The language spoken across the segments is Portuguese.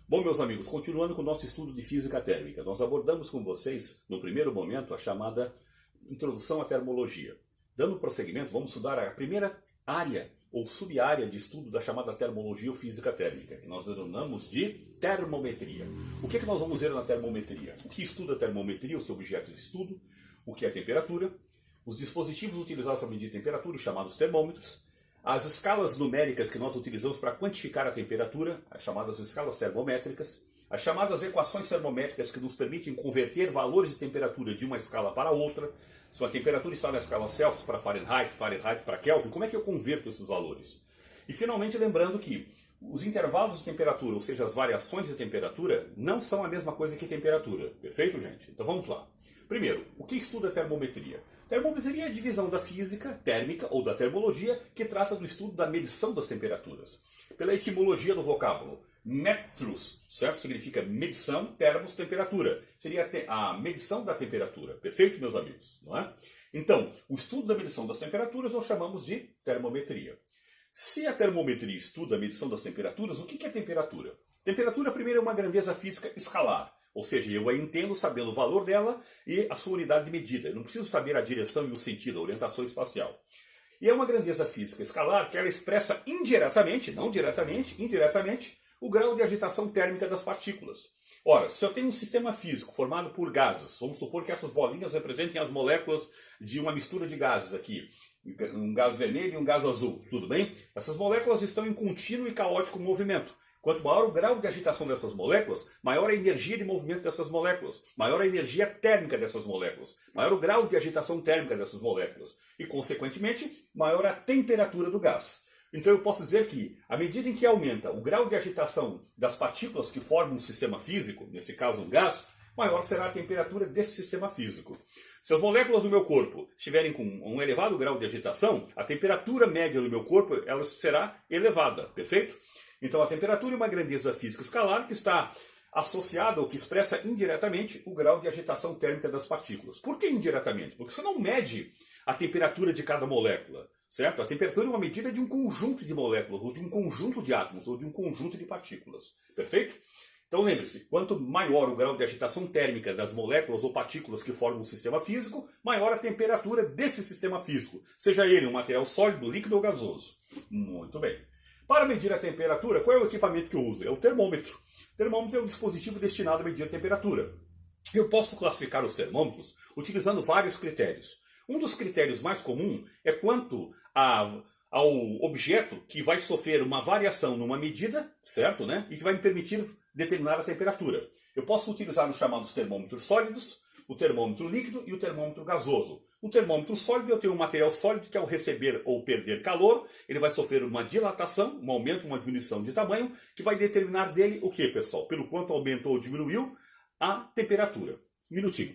Bom, meus amigos, continuando com o nosso estudo de física térmica, nós abordamos com vocês, no primeiro momento, a chamada introdução à termologia. Dando prosseguimento, vamos estudar a primeira área ou sub-área de estudo da chamada termologia ou física térmica, que nós denominamos de termometria. O que nós vamos ver na termometria? O que estuda a termometria, o seu objeto de estudo, o que é a temperatura, os dispositivos utilizados para medir temperatura, os chamados termômetros, as escalas numéricas que nós utilizamos para quantificar a temperatura, as chamadas escalas termométricas, as chamadas equações termométricas que nos permitem converter valores de temperatura de uma escala para outra. Se a temperatura está na escala Celsius para Fahrenheit, Fahrenheit para Kelvin, como é que eu converto esses valores? E finalmente lembrando que os intervalos de temperatura, ou seja, as variações de temperatura, não são a mesma coisa que temperatura. Perfeito, gente? Então vamos lá. Primeiro, o que estuda a termometria? Termometria é a divisão da física térmica ou da termologia que trata do estudo da medição das temperaturas. Pela etimologia do vocábulo, metros, certo? Significa medição, termos, temperatura. Seria a medição da temperatura. Perfeito, meus amigos? Não é? Então, o estudo da medição das temperaturas nós chamamos de termometria. Se a termometria estuda a medição das temperaturas, o que é temperatura? Temperatura, primeiro, é uma grandeza física escalar. Ou seja, eu a entendo sabendo o valor dela e a sua unidade de medida. Eu não preciso saber a direção e o sentido, a orientação espacial. E é uma grandeza física escalar que ela expressa indiretamente, não diretamente, indiretamente, o grau de agitação térmica das partículas. Ora, se eu tenho um sistema físico formado por gases, vamos supor que essas bolinhas representem as moléculas de uma mistura de gases aqui, um gás vermelho e um gás azul, tudo bem? Essas moléculas estão em contínuo e caótico movimento. Quanto maior o grau de agitação dessas moléculas, maior a energia de movimento dessas moléculas, maior a energia térmica dessas moléculas, maior o grau de agitação térmica dessas moléculas e, consequentemente, maior a temperatura do gás. Então eu posso dizer que, à medida em que aumenta o grau de agitação das partículas que formam um sistema físico, nesse caso um gás, maior será a temperatura desse sistema físico. Se as moléculas do meu corpo estiverem com um elevado grau de agitação, a temperatura média do meu corpo ela será elevada, perfeito? Então a temperatura é uma grandeza física escalar que está associada ou que expressa indiretamente o grau de agitação térmica das partículas. Por que indiretamente? Porque você não mede a temperatura de cada molécula, certo? A temperatura é uma medida de um conjunto de moléculas, ou de um conjunto de átomos, ou de um conjunto de partículas, perfeito? Então lembre-se, quanto maior o grau de agitação térmica das moléculas ou partículas que formam o sistema físico, maior a temperatura desse sistema físico, seja ele um material sólido, líquido ou gasoso. Muito bem. Para medir a temperatura, qual é o equipamento que eu uso? É o termômetro. O termômetro é um dispositivo destinado a medir a temperatura. Eu posso classificar os termômetros utilizando vários critérios. Um dos critérios mais comuns é quanto ao objeto que vai sofrer uma variação numa medida, certo, né? E que vai me permitir determinar a temperatura. Eu posso utilizar os chamados termômetros sólidos, o termômetro líquido e o termômetro gasoso. O termômetro sólido, eu tenho um material sólido que ao receber ou perder calor, ele vai sofrer uma dilatação, um aumento, uma diminuição de tamanho, que vai determinar dele o que, pessoal? Pelo quanto aumentou ou diminuiu a temperatura. Um minutinho.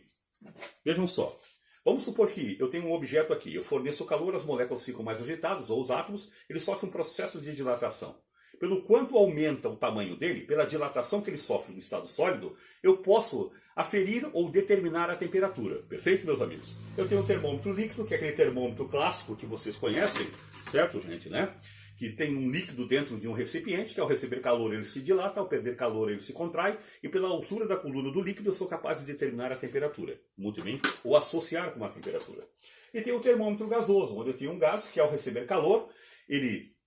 Vejam só. Vamos supor que eu tenho um objeto aqui, eu forneço calor, as moléculas ficam mais agitadas, ou os átomos, eles sofrem um processo de dilatação. Pelo quanto aumenta o tamanho dele, pela dilatação que ele sofre no estado sólido, eu posso aferir ou determinar a temperatura. Perfeito, meus amigos? Eu tenho o termômetro líquido, que é aquele termômetro clássico que vocês conhecem, certo, gente, né? Que tem um líquido dentro de um recipiente, que ao receber calor ele se dilata, ao perder calor ele se contrai, e pela altura da coluna do líquido eu sou capaz de determinar a temperatura. Muito bem? Ou associar com uma temperatura. E tem o termômetro gasoso, onde eu tenho um gás que ao receber calor, ele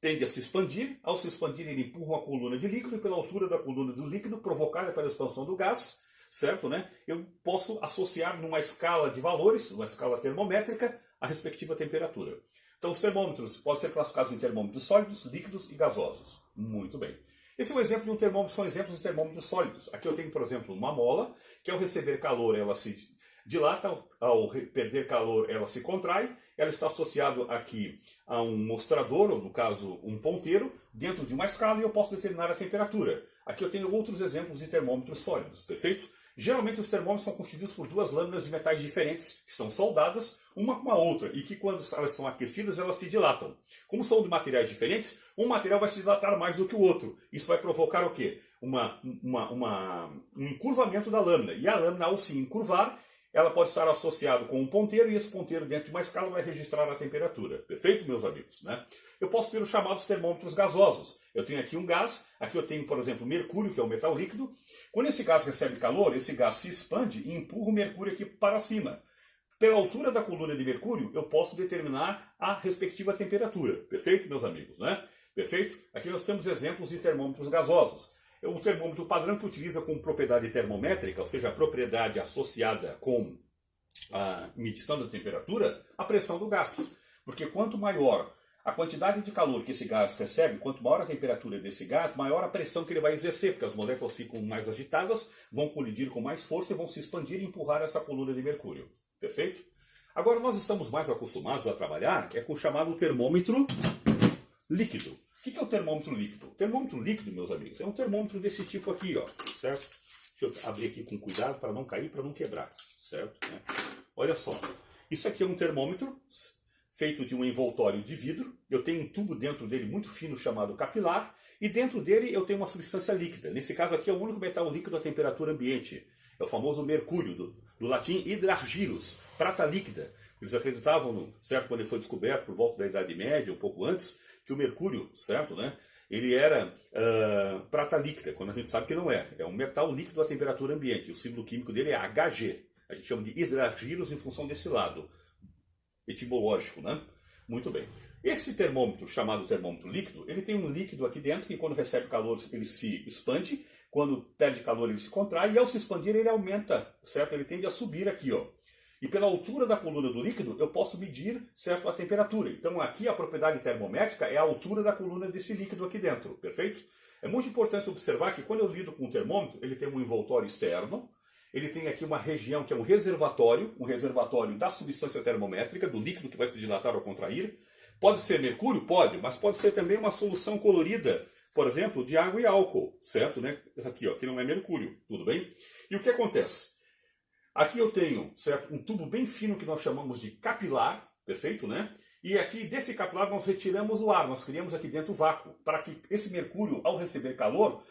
tende a se expandir, ao se expandir ele empurra uma coluna de líquido e pela altura da coluna do líquido, provocada pela expansão do gás, certo, né? Eu posso associar numa escala de valores, numa escala termométrica, a respectiva temperatura. Então os termômetros podem ser classificados em termômetros sólidos, líquidos e gasosos. Muito bem. Esse é um exemplo de um termômetro, são exemplos de termômetros sólidos. Aqui eu tenho, por exemplo, uma mola, que ao receber calor ela se dilata, ao perder calor ela se contrai, ela está associada aqui a um mostrador, ou no caso um ponteiro, dentro de uma escala e eu posso determinar a temperatura. Aqui eu tenho outros exemplos de termômetros sólidos, perfeito? Geralmente os termômetros são constituídos por duas lâminas de metais diferentes, que são soldadas, uma com a outra, e que quando elas são aquecidas, elas se dilatam. Como são de materiais diferentes, um material vai se dilatar mais do que o outro. Isso vai provocar o quê? Um encurvamento da lâmina. E a lâmina, ao se encurvar, ela pode estar associada com um ponteiro, e esse ponteiro dentro de uma escala vai registrar a temperatura. Perfeito, meus amigos? Né? Eu posso ter os chamados termômetros gasosos. Eu tenho aqui um gás, aqui eu tenho, por exemplo, mercúrio, que é um metal líquido. Quando esse gás recebe calor, esse gás se expande e empurra o mercúrio aqui para cima. Pela altura da coluna de mercúrio, eu posso determinar a respectiva temperatura. Perfeito, meus amigos? Né? Perfeito? Aqui nós temos exemplos de termômetros gasosos. O termômetro padrão que utiliza como propriedade termométrica, ou seja, a propriedade associada com a medição da temperatura, a pressão do gás. Porque quanto maior a quantidade de calor que esse gás recebe, quanto maior a temperatura desse gás, maior a pressão que ele vai exercer, porque as moléculas ficam mais agitadas, vão colidir com mais força e vão se expandir e empurrar essa coluna de mercúrio. Perfeito? Agora nós estamos mais acostumados a trabalhar com o chamado termômetro líquido. O que é o termômetro líquido? O termômetro líquido, meus amigos, é um termômetro desse tipo aqui, ó, certo? Deixa eu abrir aqui com cuidado para não cair, para não quebrar, certo? Olha só, isso aqui é um termômetro feito de um envoltório de vidro. Eu tenho um tubo dentro dele muito fino chamado capilar, e dentro dele eu tenho uma substância líquida. Nesse caso aqui é o único metal líquido a temperatura ambiente. É o famoso mercúrio, do latim hidrargyrus, prata líquida. Eles acreditavam, certo, quando ele foi descoberto por volta da Idade Média, um pouco antes, que o mercúrio, certo, né, ele era prata líquida, quando a gente sabe que não é. É um metal líquido a temperatura ambiente. O símbolo químico dele é Hg. A gente chama de hidrargyrus em função desse lado etimológico, né? Muito bem. Esse termômetro, chamado termômetro líquido, ele tem um líquido aqui dentro que quando recebe calor ele se expande, quando perde calor ele se contrai, e ao se expandir ele aumenta, certo? Ele tende a subir aqui, ó. E pela altura da coluna do líquido, eu posso medir, certo, a temperatura. Então aqui a propriedade termométrica é a altura da coluna desse líquido aqui dentro, perfeito? É muito importante observar que quando eu lido com o termômetro, ele tem um envoltório externo, ele tem aqui uma região que é um reservatório da substância termométrica, do líquido que vai se dilatar ou contrair. Pode ser mercúrio? Pode, mas pode ser também uma solução colorida, por exemplo, de água e álcool, certo? Né? Aqui, ó, que não é mercúrio, tudo bem? E o que acontece? Aqui eu tenho, certo, um tubo bem fino que nós chamamos de capilar, perfeito, né? E aqui desse capilar nós retiramos o ar, nós criamos aqui dentro o vácuo, para que esse mercúrio, ao receber calor,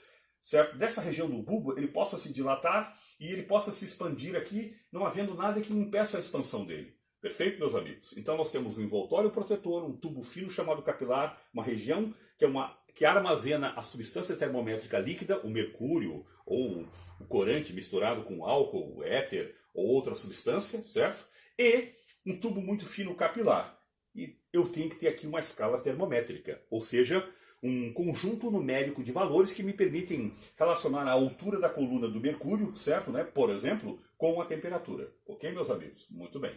certo, dessa região do bulbo, ele possa se dilatar e ele possa se expandir aqui, não havendo nada que impeça a expansão dele. Perfeito, meus amigos? Então nós temos um envoltório protetor, um tubo fino chamado capilar, uma região que armazena a substância termométrica líquida, o mercúrio ou o corante misturado com álcool, éter ou outra substância, certo? E um tubo muito fino capilar. E eu tenho que ter aqui uma escala termométrica, ou seja, um conjunto numérico de valores que me permitem relacionar a altura da coluna do mercúrio, certo, né? Por exemplo, com a temperatura. Ok, meus amigos? Muito bem.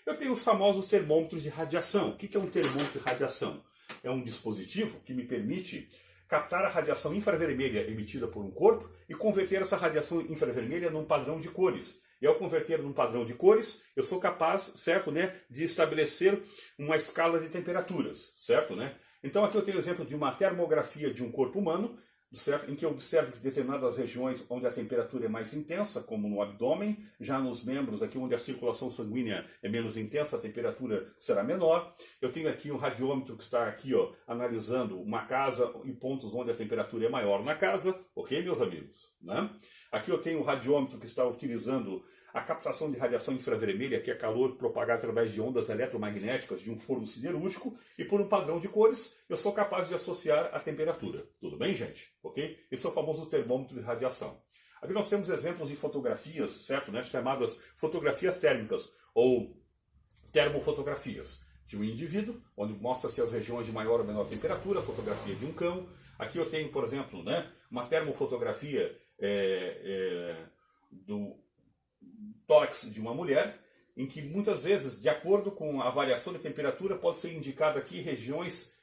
Eu tenho os famosos termômetros de radiação. O que é um termômetro de radiação? É um dispositivo que me permite captar a radiação infravermelha emitida por um corpo e converter essa radiação infravermelha num padrão de cores. E ao converter num padrão de cores, eu sou capaz, certo, né, de estabelecer uma escala de temperaturas, certo, né? Então aqui eu tenho o exemplo de uma termografia de um corpo humano, certo? Em que eu observo que determinadas regiões onde a temperatura é mais intensa, como no abdômen, já nos membros, aqui onde a circulação sanguínea é menos intensa, a temperatura será menor. Eu tenho aqui um radiômetro que está aqui, ó, analisando uma casa em pontos onde a temperatura é maior na casa, ok, meus amigos? Né? Aqui eu tenho um radiômetro que está utilizando a captação de radiação infravermelha, que é calor propagado através de ondas eletromagnéticas de um forno siderúrgico, e por um padrão de cores, eu sou capaz de associar a temperatura. Tudo bem, gente? Ok? Esse é o famoso termômetro de radiação. Aqui nós temos exemplos de fotografias, certo? Né? Chamadas fotografias térmicas, ou termofotografias, de um indivíduo, onde mostra-se as regiões de maior ou menor temperatura, a fotografia de um cão. Aqui eu tenho, por exemplo, né, uma termofotografia do tórax de uma mulher, em que muitas vezes, de acordo com a variação de temperatura, pode ser indicado aqui regiões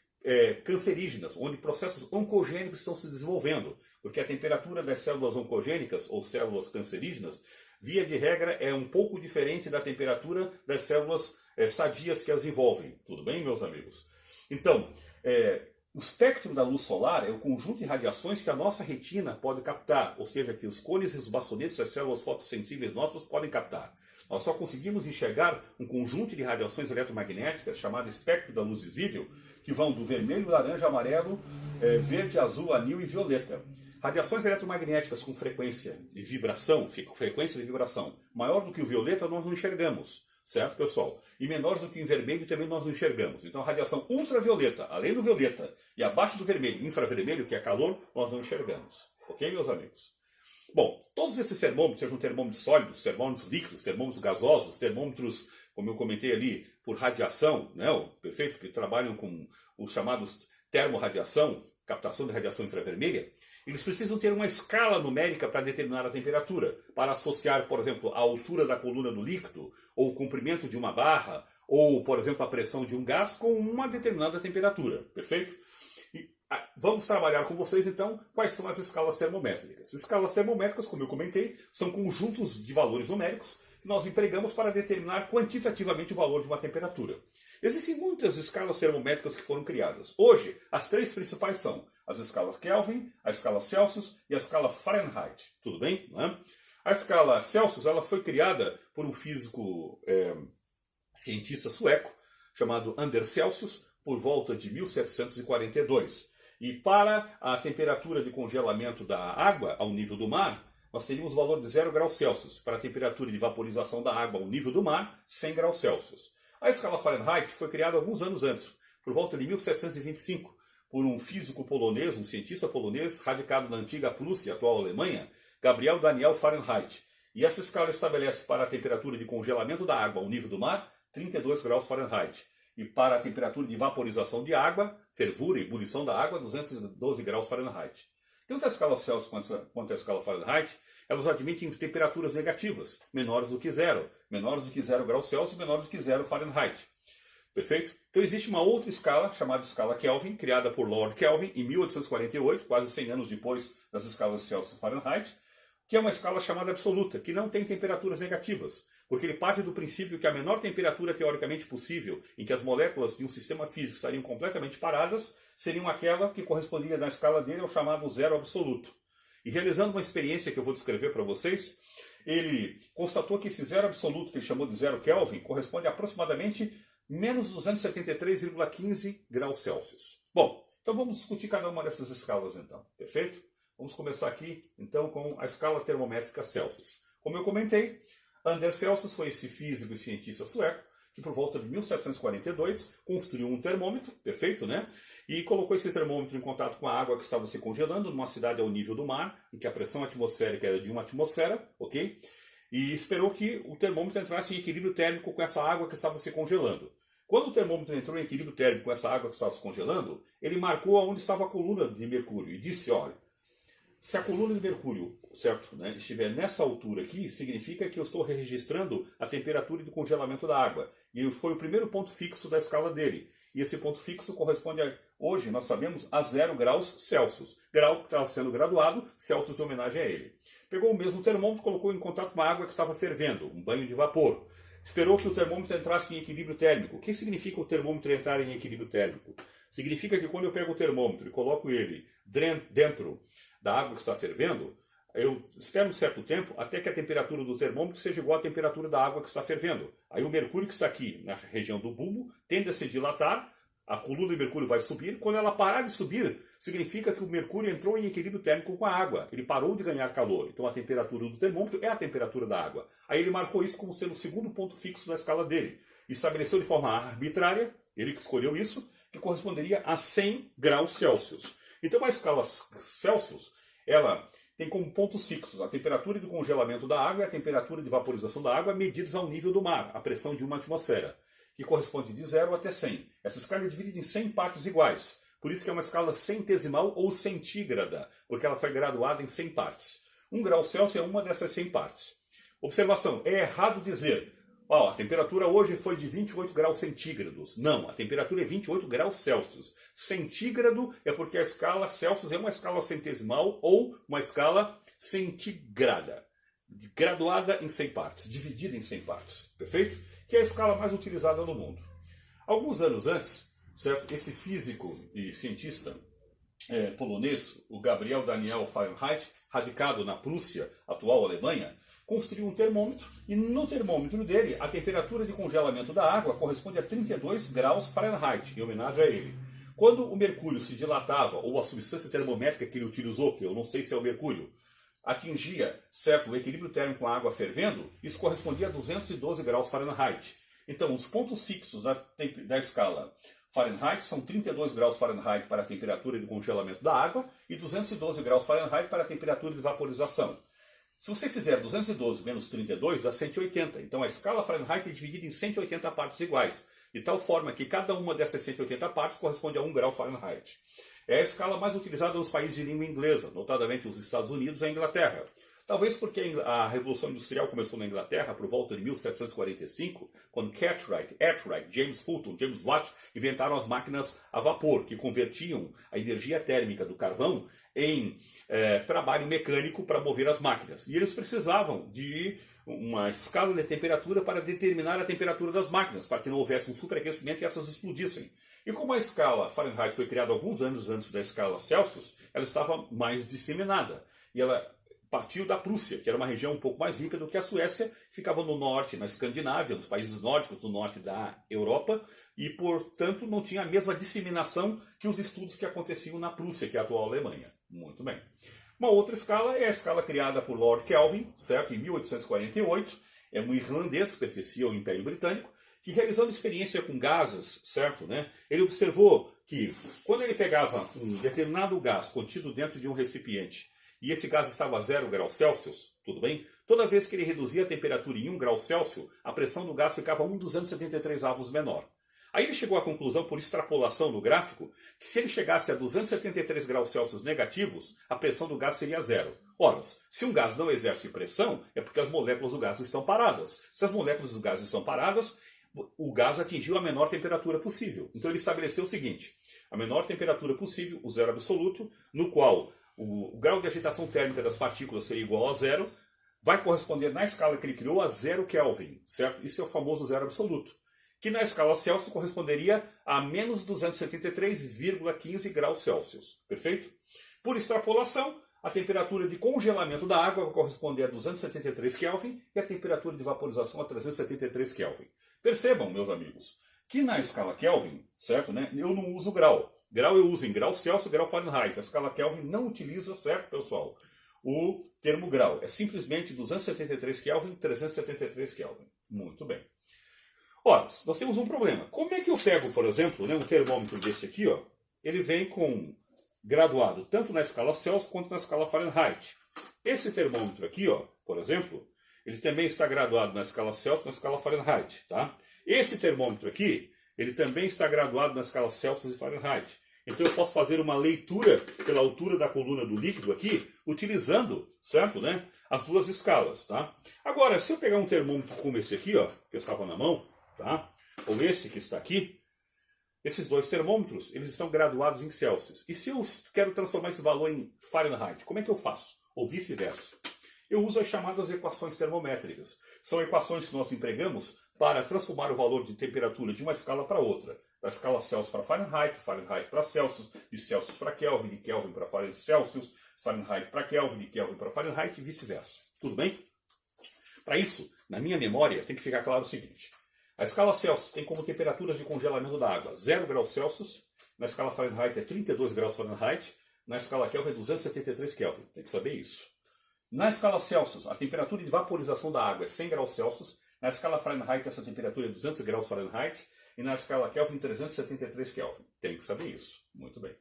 cancerígenas, onde processos oncogênicos estão se desenvolvendo, porque a temperatura das células oncogênicas ou células cancerígenas, via de regra, é um pouco diferente da temperatura das células sadias que as envolvem. Tudo bem, meus amigos? Então, o espectro da luz solar é o conjunto de radiações que a nossa retina pode captar, ou seja, que os cones e os bastonetes das células fotossensíveis nossas podem captar. Nós só conseguimos enxergar um conjunto de radiações eletromagnéticas chamado espectro da luz visível, que vão do vermelho, laranja, amarelo, verde, azul, anil e violeta. Radiações eletromagnéticas com frequência de vibração, maior do que o violeta nós não enxergamos, certo, pessoal? E menores do que o vermelho também nós não enxergamos. Então a radiação ultravioleta, além do violeta, e abaixo do vermelho, infravermelho, que é calor, nós não enxergamos. Ok, meus amigos? Bom, todos esses termômetros, sejam termômetros sólidos, termômetros líquidos, termômetros gasosos, termômetros, como eu comentei ali, por radiação, né, perfeito, que trabalham com os chamados termorradiação, captação de radiação infravermelha, eles precisam ter uma escala numérica para determinar a temperatura, para associar, por exemplo, a altura da coluna do líquido, ou o comprimento de uma barra, ou, por exemplo, a pressão de um gás com uma determinada temperatura, perfeito? Vamos trabalhar com vocês, então, quais são as escalas termométricas. Escalas termométricas, como eu comentei, são conjuntos de valores numéricos que nós empregamos para determinar quantitativamente o valor de uma temperatura. Existem muitas escalas termométricas que foram criadas. Hoje, as três principais são as escalas Kelvin, a escala Celsius e a escala Fahrenheit. Tudo bem? Não é? A escala Celsius ela foi criada por um físico cientista sueco chamado Anders Celsius por volta de 1742. E para a temperatura de congelamento da água ao nível do mar, nós teríamos o valor de 0 graus Celsius. Para a temperatura de vaporização da água ao nível do mar, 100 graus Celsius. A escala Fahrenheit foi criada alguns anos antes, por volta de 1725, por um físico polonês, um cientista polonês, radicado na antiga Prússia, atual Alemanha, Gabriel Daniel Fahrenheit. E essa escala estabelece para a temperatura de congelamento da água ao nível do mar, 32 graus Fahrenheit. E para a temperatura de vaporização de água, fervura e ebulição da água, 212 graus Fahrenheit. Tanto a escala Celsius quanto a escala Fahrenheit, elas admitem temperaturas negativas, menores do que zero graus Celsius, menores do que 0 Fahrenheit. Perfeito? Então existe uma outra escala, chamada escala Kelvin, criada por Lord Kelvin em 1848, quase 100 anos depois das escalas Celsius e Fahrenheit, que é uma escala chamada absoluta, que não tem temperaturas negativas, porque ele parte do princípio que a menor temperatura teoricamente possível em que as moléculas de um sistema físico estariam completamente paradas, seriam aquela que corresponderia na escala dele ao chamado zero absoluto. E realizando uma experiência que eu vou descrever para vocês, ele constatou que esse zero absoluto, que ele chamou de zero Kelvin, corresponde a aproximadamente menos 273,15 graus Celsius. Bom, então vamos discutir cada uma dessas escalas então, perfeito? Vamos começar aqui, então, com a escala termométrica Celsius. Como eu comentei, Anders Celsius foi esse físico e cientista sueco que, por volta de 1742, construiu um termômetro, perfeito, né? E colocou esse termômetro em contato com a água que estava se congelando numa cidade ao nível do mar, em que a pressão atmosférica era de 1 atmosfera, ok? E esperou que o termômetro entrasse em equilíbrio térmico com essa água que estava se congelando. Quando o termômetro entrou em equilíbrio térmico com essa água que estava se congelando, ele marcou onde estava a coluna de mercúrio e disse, olha, se a coluna de mercúrio, certo, né, estiver nessa altura aqui, significa que eu estou registrando a temperatura de congelamento da água. E foi o primeiro ponto fixo da escala dele. E esse ponto fixo corresponde, hoje, nós sabemos, a 0 graus Celsius. Grau que estava sendo graduado, Celsius em homenagem a ele. Pegou o mesmo termômetro, colocou em contato com a água que estava fervendo, um banho de vapor. Esperou que o termômetro entrasse em equilíbrio térmico. O que significa o termômetro entrar em equilíbrio térmico? Significa que quando eu pego o termômetro e coloco ele dentro da água que está fervendo, eu espero um certo tempo até que a temperatura do termômetro seja igual à temperatura da água que está fervendo. Aí o mercúrio que está aqui na região do bulbo tende a se dilatar, a coluna de mercúrio vai subir. Quando ela parar de subir, significa que o mercúrio entrou em equilíbrio térmico com a água. Ele parou de ganhar calor. Então a temperatura do termômetro é a temperatura da água. Aí ele marcou isso como sendo o segundo ponto fixo da escala dele. Estabeleceu de forma arbitrária, ele que escolheu isso, que corresponderia a 100 graus Celsius. Então a escala Celsius, ela tem como pontos fixos a temperatura de congelamento da água e a temperatura de vaporização da água medidos ao nível do mar, a pressão de 1 atmosfera, que corresponde de 0 até 100. Essa escala é dividida em 100 partes iguais, por isso que é uma escala centesimal ou centígrada, porque ela foi graduada em 100 partes. 1 grau Celsius é uma dessas 100 partes. Observação, é errado dizer, a temperatura hoje foi de 28 graus centígrados. Não, a temperatura é 28 graus Celsius. Centígrado é porque a escala Celsius é uma escala centesimal ou uma escala centígrada, graduada em 100 partes, dividida em 100 partes, perfeito? Que é a escala mais utilizada no mundo. Alguns anos antes, certo, esse físico e cientista polonês, o Gabriel Daniel Fahrenheit, radicado na Prússia, atual Alemanha, construiu um termômetro e no termômetro dele a temperatura de congelamento da água corresponde a 32 graus Fahrenheit, em homenagem a ele. Quando o mercúrio se dilatava, ou a substância termométrica que ele utilizou, que eu não sei se é o mercúrio, atingia, certo, o equilíbrio térmico com a água fervendo, isso correspondia a 212 graus Fahrenheit. Então, os pontos fixos da escala Fahrenheit são 32 graus Fahrenheit para a temperatura de congelamento da água e 212 graus Fahrenheit para a temperatura de vaporização. Se você fizer 212 menos 32, dá 180. Então, a escala Fahrenheit é dividida em 180 partes iguais, de tal forma que cada uma dessas 180 partes corresponde a 1 grau Fahrenheit. É a escala mais utilizada nos países de língua inglesa, notadamente os Estados Unidos e a Inglaterra. Talvez porque a Revolução Industrial começou na Inglaterra por volta de 1745, quando Cartwright, James Fulton, James Watt inventaram as máquinas a vapor, que convertiam a energia térmica do carvão em trabalho mecânico para mover as máquinas. E eles precisavam de uma escala de temperatura para determinar a temperatura das máquinas, para que não houvesse um superaquecimento e essas explodissem. E como a escala Fahrenheit foi criada alguns anos antes da escala Celsius, ela estava mais disseminada. E ela partiu da Prússia, que era uma região um pouco mais rica do que a Suécia, ficava no norte, na Escandinávia, nos países nórdicos do norte da Europa, e, portanto, não tinha a mesma disseminação que os estudos que aconteciam na Prússia, que é a atual Alemanha. Muito bem. Uma outra escala é a escala criada por Lord Kelvin, certo, em 1848, é um irlandês que pertencia ao Império Britânico, que realizando experiência com gases, certo, né, ele observou que quando ele pegava um determinado gás contido dentro de um recipiente, e esse gás estava a 0 graus Celsius, tudo bem? Toda vez que ele reduzia a temperatura em 1 grau Celsius, a pressão do gás ficava 1,273 avos menor. Aí ele chegou à conclusão, por extrapolação do gráfico, que se ele chegasse a 273 graus Celsius negativos, a pressão do gás seria 0. Ora, se um gás não exerce pressão, é porque as moléculas do gás estão paradas. Se as moléculas do gás estão paradas, o gás atingiu a menor temperatura possível. Então ele estabeleceu o seguinte: a menor temperatura possível, o zero absoluto, no qual o grau de agitação térmica das partículas seria igual a 0, vai corresponder na escala que ele criou a 0 Kelvin, certo? Isso é o famoso zero absoluto, que na escala Celsius corresponderia a menos 273,15 graus Celsius, perfeito? Por extrapolação, a temperatura de congelamento da água vai corresponder a 273 Kelvin e a temperatura de vaporização a 373 Kelvin. Percebam, meus amigos, que na escala Kelvin, certo, né, eu não uso grau. Grau eu uso em grau Celsius e grau Fahrenheit. A escala Kelvin não utiliza, certo, pessoal, o termo grau. É simplesmente 273 Kelvin, 373 Kelvin. Muito bem. Ora, nós temos um problema. Como é que eu pego, por exemplo, né, um termômetro desse aqui, ó, ele vem com graduado tanto na escala Celsius quanto na escala Fahrenheit. Esse termômetro aqui, ó, por exemplo, ele também está graduado na escala Celsius e na escala Fahrenheit, tá? Esse termômetro aqui, ele também está graduado na escala Celsius e Fahrenheit. Então eu posso fazer uma leitura pela altura da coluna do líquido aqui, utilizando, certo, né, as duas escalas, tá? Agora, se eu pegar um termômetro como esse aqui, ó, que eu estava na mão, tá? Ou esse que está aqui, esses dois termômetros, eles estão graduados em Celsius. E se eu quero transformar esse valor em Fahrenheit, como é que eu faço? Ou vice-versa. Eu uso as chamadas equações termométricas. São equações que nós empregamos para transformar o valor de temperatura de uma escala para outra. Da escala Celsius para Fahrenheit, Fahrenheit para Celsius, de Celsius para Kelvin, de Kelvin para Celsius, Fahrenheit para Kelvin, de Kelvin para Fahrenheit e vice-versa. Tudo bem? Para isso, na minha memória, tem que ficar claro o seguinte. A escala Celsius tem como temperaturas de congelamento da água 0 graus Celsius, na escala Fahrenheit é 32 graus Fahrenheit, na escala Kelvin é 273 Kelvin. Tem que saber isso. Na escala Celsius, a temperatura de vaporização da água é 100 graus Celsius, na escala Fahrenheit essa temperatura é 200 graus Fahrenheit e na escala Kelvin 373 Kelvin. Tem que saber isso. Muito bem.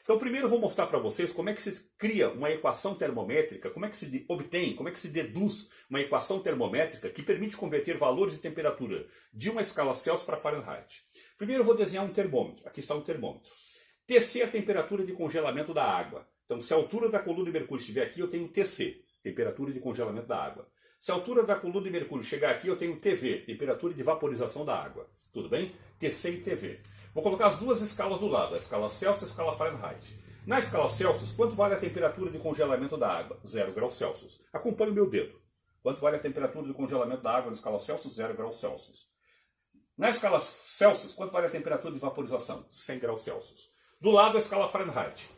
Então primeiro eu vou mostrar para vocês como é que se cria uma equação termométrica, como é que se obtém, como é que se deduz uma equação termométrica que permite converter valores de temperatura de uma escala Celsius para Fahrenheit. Primeiro eu vou desenhar um termômetro. Aqui está um termômetro. TC é a temperatura de congelamento da água. Então se a altura da coluna de mercúrio estiver aqui, eu tenho TC, temperatura de congelamento da água. Se a altura da coluna de mercúrio chegar aqui, eu tenho TV, temperatura de vaporização da água. Tudo bem? TC e TV. Vou colocar as duas escalas do lado, a escala Celsius e a escala Fahrenheit. Na escala Celsius, quanto vale a temperatura de congelamento da água? 0 graus Celsius. Acompanhe o meu dedo. Quanto vale a temperatura de congelamento da água na escala Celsius? 0 graus Celsius. Na escala Celsius, quanto vale a temperatura de vaporização? 100 graus Celsius. Do lado, a escala Fahrenheit.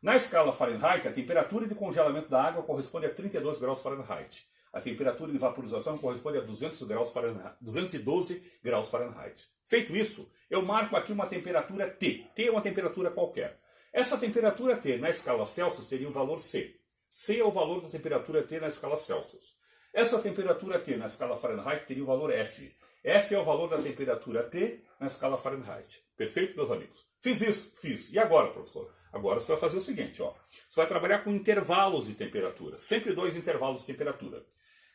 Na escala Fahrenheit, a temperatura de congelamento da água corresponde a 32 graus Fahrenheit. A temperatura de vaporização corresponde a 212 graus Fahrenheit. Feito isso, eu marco aqui uma temperatura T. T é uma temperatura qualquer. Essa temperatura T na escala Celsius teria um valor C. C é o valor da temperatura T na escala Celsius. Essa temperatura T na escala Fahrenheit teria o valor F. F é o valor da temperatura T na escala Fahrenheit. Perfeito, meus amigos? Fiz isso? Fiz. E agora, professor? Agora você vai fazer o seguinte, ó. Você vai trabalhar com intervalos de temperatura. Sempre 2 intervalos de temperatura.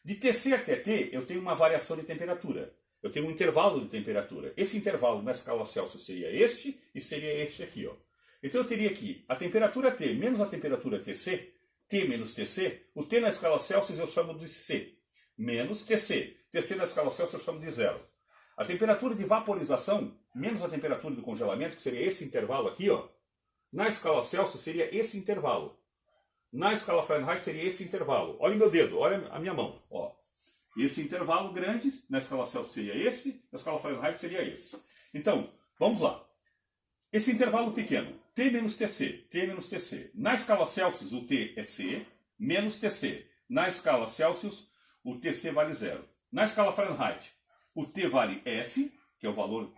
De Tc até T, eu tenho uma variação de temperatura. Eu tenho um intervalo de temperatura. Esse intervalo na escala Celsius seria este e seria este aqui, ó. Então eu teria aqui a temperatura T menos a temperatura Tc, T menos Tc, o T na escala Celsius eu chamo de C, menos Tc. Tc na escala Celsius eu chamo de zero. A temperatura de vaporização menos a temperatura de congelamento, que seria esse intervalo aqui, ó, na escala Celsius seria esse intervalo. Na escala Fahrenheit seria esse intervalo. Olha o meu dedo, olha a minha mão. Ó. Esse intervalo grande, na escala Celsius seria esse, na escala Fahrenheit seria esse. Então, vamos lá. Esse intervalo pequeno, T menos Tc, T menos Tc. Na escala Celsius, o T é C, menos Tc. Na escala Celsius, o Tc vale zero. Na escala Fahrenheit, o T vale F, que é o valor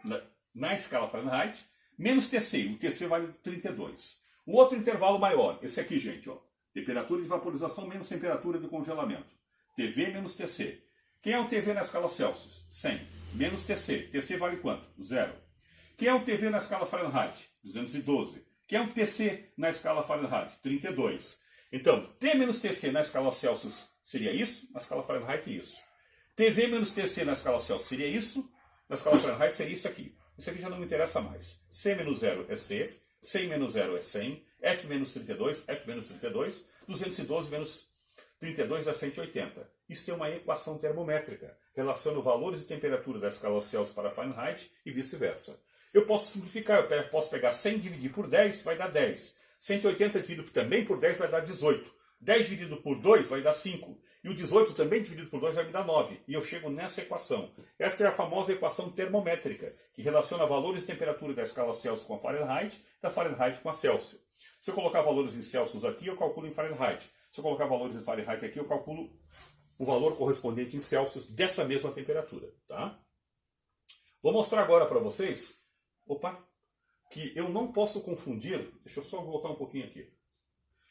na escala Fahrenheit, menos Tc. O Tc vale 32. O outro intervalo maior, esse aqui, gente, ó. Temperatura de vaporização menos temperatura de congelamento. TV menos Tc. Quem é o TV na escala Celsius? 100. Menos Tc. Tc vale quanto? Zero. Quem é o TV na escala Fahrenheit? 212. Quem é o Tc na escala Fahrenheit? 32. Então, T menos Tc na escala Celsius seria isso, na escala Fahrenheit isso. TV menos Tc na escala Celsius seria isso, na escala Fahrenheit seria isso aqui. Isso aqui já não me interessa mais. C menos 0 é C, 100 menos 0 é 100, F menos 32, F menos 32, 212 menos 32 dá 180. Isso é uma equação termométrica, relaciona valores de temperatura da escala Celsius para Fahrenheit e vice-versa. Eu posso simplificar, eu posso pegar 100 dividir por 10, vai dar 10. 180 dividido também por 10 vai dar 18. 10 dividido por 2 vai dar 5. E o 18 também dividido por 2 vai me dar 9. E eu chego nessa equação. Essa é a famosa equação termométrica, que relaciona valores de temperatura da escala Celsius com a Fahrenheit, da Fahrenheit com a Celsius. Se eu colocar valores em Celsius aqui, eu calculo em Fahrenheit. Se eu colocar valores em Fahrenheit aqui, eu calculo o valor correspondente em Celsius dessa mesma temperatura. Tá? Vou mostrar agora para vocês, que eu não posso confundir. Deixa eu só voltar um pouquinho aqui.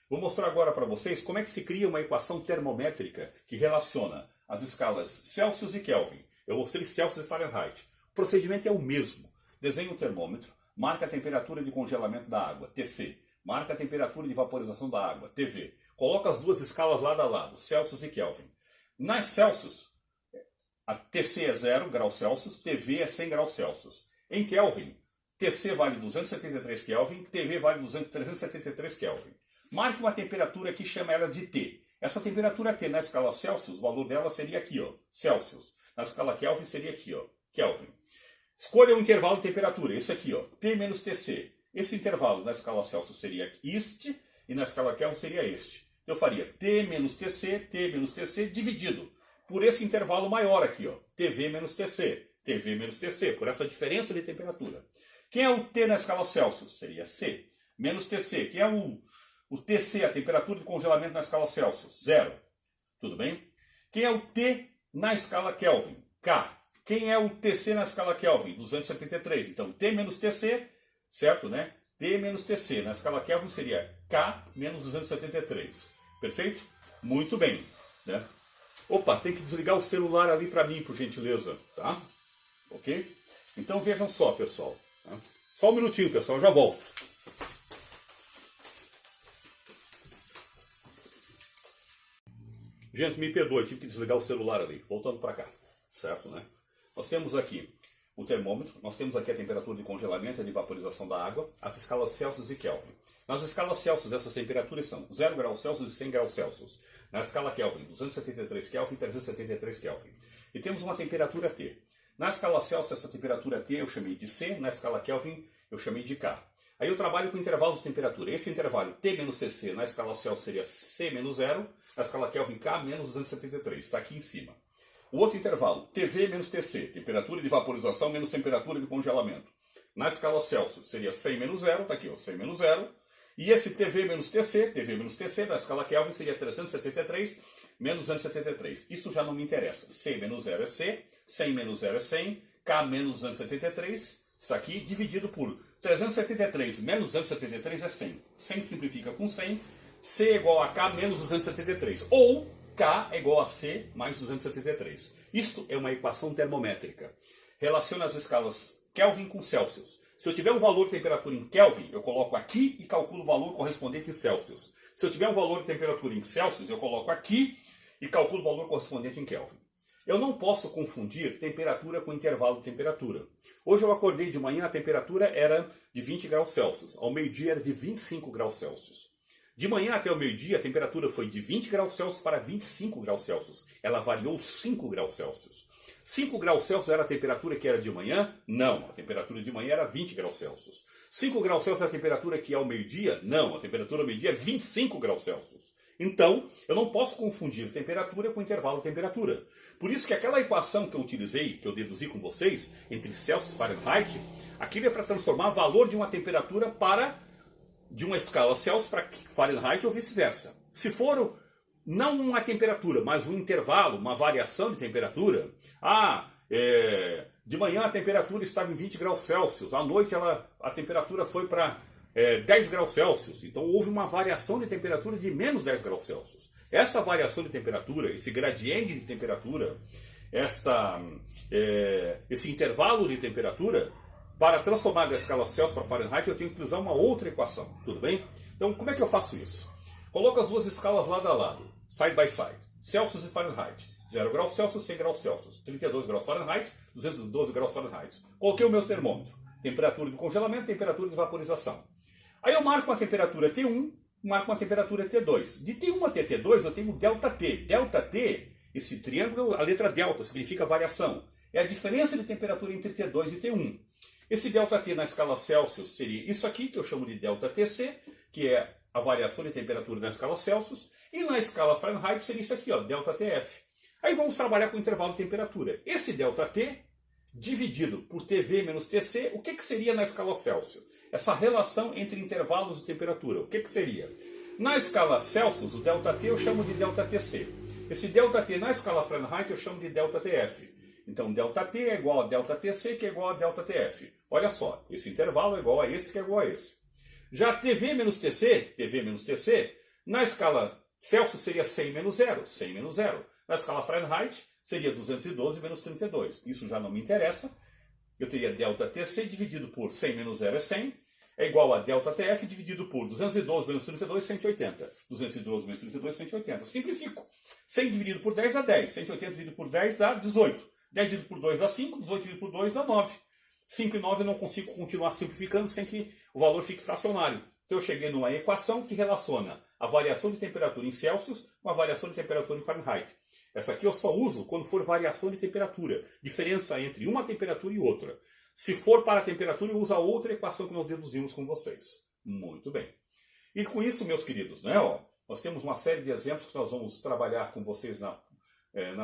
Vou mostrar agora para vocês como é que se cria uma equação termométrica que relaciona as escalas Celsius e Kelvin. Eu mostrei Celsius e Fahrenheit. O procedimento é o mesmo. Desenha o termômetro, marca a temperatura de congelamento da água, Tc. Marca a temperatura de vaporização da água, Tv. Coloca as duas escalas lado a lado, Celsius e Kelvin. Nas Celsius, a Tc é 0 graus Celsius, Tv é 100 graus Celsius. Em Kelvin, Tc vale 273 Kelvin, Tv vale 373 Kelvin. Marque uma temperatura aqui, chama ela de T. Essa temperatura T na escala Celsius, o valor dela seria aqui, ó, Celsius. Na escala Kelvin seria aqui, ó, Kelvin. Escolha um intervalo de temperatura, esse aqui, ó, T menos Tc. Esse intervalo na escala Celsius seria este e na escala Kelvin seria este. Eu faria T menos Tc dividido por esse intervalo maior aqui, ó, TV menos Tc, por essa diferença de temperatura. Quem é o T na escala Celsius? Seria C. Menos Tc. Quem é o Tc, a temperatura de congelamento na escala Celsius? 0. Tudo bem? Quem é o T na escala Kelvin? K. Quem é o Tc na escala Kelvin? 273. Então, T menos Tc, certo, né? T menos Tc. Na escala Kelvin seria K menos 273. Perfeito? Muito bem. Né? Tem que desligar o celular ali para mim, por gentileza. Tá? Ok? Então, vejam só, pessoal. Tá? Só um minutinho, pessoal. Eu já volto. Gente, me perdoe, tive que desligar o celular ali. Voltando para cá, certo, né? Nós temos aqui o termômetro, nós temos aqui a temperatura de congelamento e de vaporização da água, as escalas Celsius e Kelvin. Nas escalas Celsius, essas temperaturas são 0 graus Celsius e 100 graus Celsius. Na escala Kelvin, 273 Kelvin e 373 Kelvin. E temos uma temperatura T. Na escala Celsius, essa temperatura T eu chamei de C, na escala Kelvin eu chamei de K. Aí eu trabalho com intervalos de temperatura. Esse intervalo T menos Tc na escala Celsius seria C menos 0, na escala Kelvin K menos 273, está aqui em cima. O outro intervalo, TV menos Tc, temperatura de vaporização menos temperatura de congelamento. Na escala Celsius seria 100 menos 0, está aqui, ó, 100 menos 0. E esse TV menos TC da escala Kelvin seria 373 menos 273. Isso já não me interessa. C menos 0 é C, 100 menos 0 é 100, K menos 273, isso aqui dividido por 373 menos 273 é 100. 100 simplifica com 100, C é igual a K menos 273. Ou K é igual a C mais 273. Isto é uma equação termométrica. Relaciona as escalas Kelvin com Celsius. Se eu tiver um valor de temperatura em Kelvin, eu coloco aqui e calculo o valor correspondente em Celsius. Se eu tiver um valor de temperatura em Celsius, eu coloco aqui e calculo o valor correspondente em Kelvin. Eu não posso confundir temperatura com intervalo de temperatura. Hoje eu acordei de manhã, a temperatura era de 20 graus Celsius. Ao meio-dia era de 25 graus Celsius. De manhã até o meio-dia, a temperatura foi de 20 graus Celsius para 25 graus Celsius. Ela variou 5 graus Celsius. 5 graus Celsius era a temperatura que era de manhã? Não, a temperatura de manhã era 20 graus Celsius. 5 graus Celsius é a temperatura que é ao meio-dia? Não, a temperatura ao meio-dia é 25 graus Celsius. Então, eu não posso confundir temperatura com intervalo de temperatura. Por isso que aquela equação que eu utilizei, que eu deduzi com vocês, entre Celsius e Fahrenheit, aquilo é para transformar valor de uma temperatura de uma escala Celsius para Fahrenheit ou vice-versa. Se for não uma temperatura, mas um intervalo, uma variação de temperatura. De manhã a temperatura estava em 20 graus Celsius, à noite a temperatura foi para 10 graus Celsius. Então houve uma variação de temperatura de menos 10 graus Celsius. Essa variação de temperatura, esse gradiente de temperatura, esse intervalo de temperatura, para transformar da escala Celsius para Fahrenheit, eu tenho que usar uma outra equação. Tudo bem? Então como é que eu faço isso? Coloco as duas escalas lado a lado, side by side, Celsius e Fahrenheit. 0 graus Celsius, 100 graus Celsius, 32 graus Fahrenheit, 212 graus Fahrenheit. Coloquei o meu termômetro, temperatura de congelamento, temperatura de vaporização. Aí eu marco uma temperatura T1, marco uma temperatura T2. De T1 até T2 eu tenho ΔT. ΔT, esse triângulo, a letra delta, significa variação. É a diferença de temperatura entre T2 e T1. Esse ΔT na escala Celsius seria isso aqui, que eu chamo de ΔTC, que é a variação de temperatura na escala Celsius. E na escala Fahrenheit seria isso aqui, ó, ΔTF. Aí vamos trabalhar com o intervalo de temperatura. Esse ΔT dividido por TV menos TC, o que seria na escala Celsius? Essa relação entre intervalos de temperatura, o que seria? Na escala Celsius, o ΔT eu chamo de ΔTC. Esse ΔT na escala Fahrenheit eu chamo de ΔTF. Então ΔT é igual a ΔTC, que é igual a ΔTF. Olha só, esse intervalo é igual a esse, que é igual a esse. Já TV menos TC, na escala Celsius seria 100 menos 0, 100 menos 0. Na escala Fahrenheit seria 212 menos 32. Isso já não me interessa. Eu teria ΔTC dividido por 100 menos 0 é 100. É igual a ΔTF dividido por 212 menos 32, 180. 212 menos 32, 180. Simplifico. 100 dividido por 10 dá 10. 180 dividido por 10 dá 18. 10 dividido por 2 dá 5. 18 dividido por 2 dá 9. 5 e 9 eu não consigo continuar simplificando sem que o valor fique fracionário. Então eu cheguei numa equação que relaciona a variação de temperatura em Celsius com a variação de temperatura em Fahrenheit. Essa aqui eu só uso quando for variação de temperatura. Diferença entre uma temperatura e outra. Se for para a temperatura, eu uso a outra equação que nós deduzimos com vocês. Muito bem. E com isso, meus queridos, né, nós temos uma série de exemplos que nós vamos trabalhar com vocês na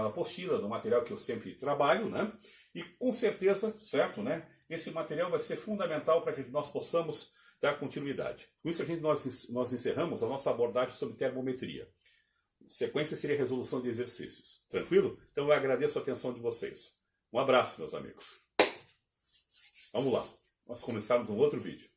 apostila, no material que eu sempre trabalho, né? E com certeza, certo, né? Esse material vai ser fundamental para que nós possamos dar continuidade. Com isso, nós encerramos a nossa abordagem sobre termometria. Sequência seria a resolução de exercícios. Tranquilo? Então eu agradeço a atenção de vocês. Um abraço, meus amigos. Vamos lá. Nós começamos um outro vídeo.